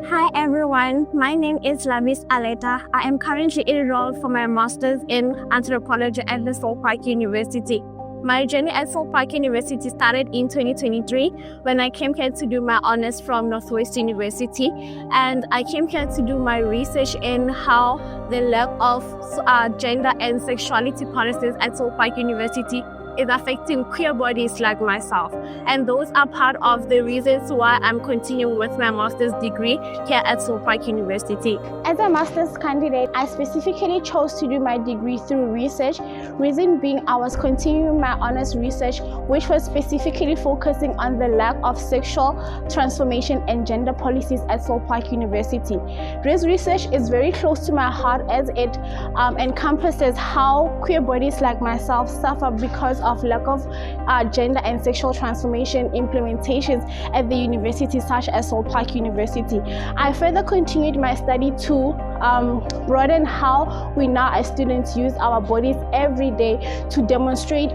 Hi everyone, my name is Lovies Aletta. I am currently enrolled for my master's in anthropology at the Soul Park University. My journey at Soul Park University started in 2023 when I came here to do my honors from Northwest University, and I came here to do my research in how the lack of gender and sexuality policies at Soul Park University is affecting queer bodies like myself. And those are part of the reasons why I'm continuing with my master's degree here at Soul Park University. As a master's candidate, I specifically chose to do my degree through research. Reason being, I was continuing my honors research, which was specifically focusing on the lack of sexual transformation and gender policies at Soul Park University. This research is very close to my heart as it encompasses how queer bodies like myself suffer because of lack of gender and sexual transformation implementations at the university such as Soul Park University. I further continued my study to broaden how we now as students use our bodies every day to demonstrate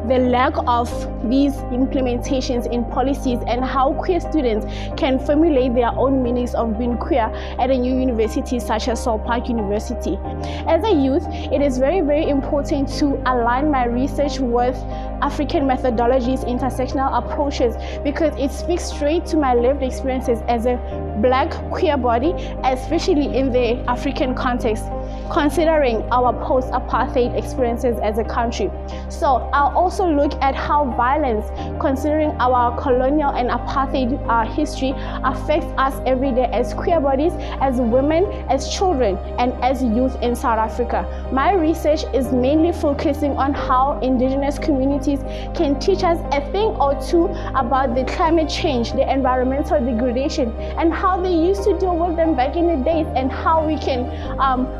the lack of these implementations in policies and how queer students can formulate their own meanings of being queer at a new university such as Soul Park University. As a youth, it is very, very important to align my research with African methodologies, intersectional approaches, because it speaks straight to my lived experiences as a Black queer body, especially in the African context, considering our post-apartheid experiences as a country. So I'll also look at how violence, considering our colonial and apartheid history, affects us every day as queer bodies, as women, as children, and as youth in South Africa. My research is mainly focusing on how indigenous communities can teach us a thing or two about the climate change, the environmental degradation, and how they used to deal with them back in the days, and how we can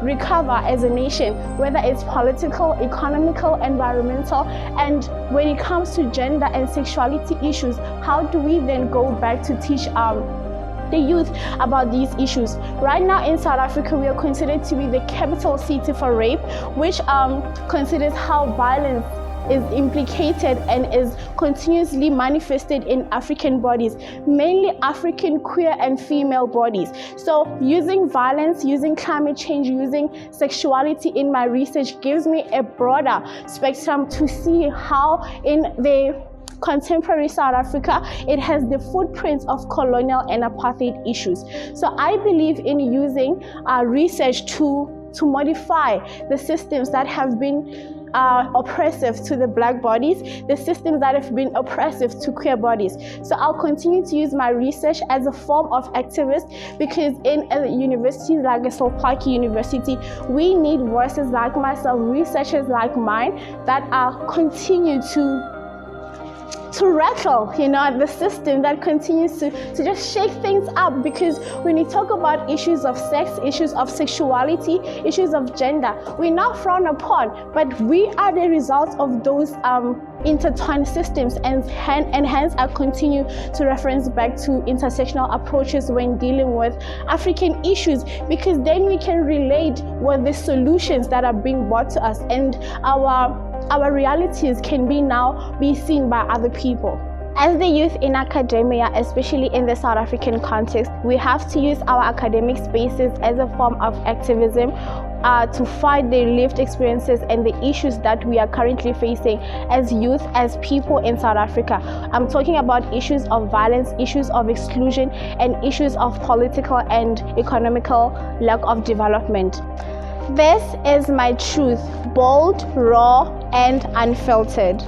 recover as a nation, whether it's political, economical, environmental, and when it comes to gender and sexuality issues, how do we then go back to teach the youth about these issues? Right now in South Africa, we are considered to be the capital city for rape, which considers how violence is implicated and is continuously manifested in African bodies, mainly African queer and female bodies. So using violence, using climate change, using sexuality in my research gives me a broader spectrum to see how in the contemporary South Africa, it has the footprints of colonial and apartheid issues. So I believe in using research to modify the systems that have been oppressive to the Black bodies, the systems that have been oppressive to queer bodies. So I'll continue to use my research as a form of activist, because in a university like a Soul Park University, we need voices like myself, researchers like mine, that are continue to rattle, the system, that continues to just shake things up. Because when you talk about issues of sex, issues of sexuality, issues of gender, we're not frowned upon, but we are the result of those intertwined systems, and hence I continue to reference back to intersectional approaches when dealing with African issues, because then we can relate with the solutions that are being brought to us, and our realities can now be seen by other people. As the youth in academia, especially in the South African context, we have to use our academic spaces as a form of activism to fight the lived experiences and the issues that we are currently facing as youth, as people in South Africa. I'm talking about issues of violence, issues of exclusion, and issues of political and economical lack of development. This is my truth, bold, raw, and unfiltered.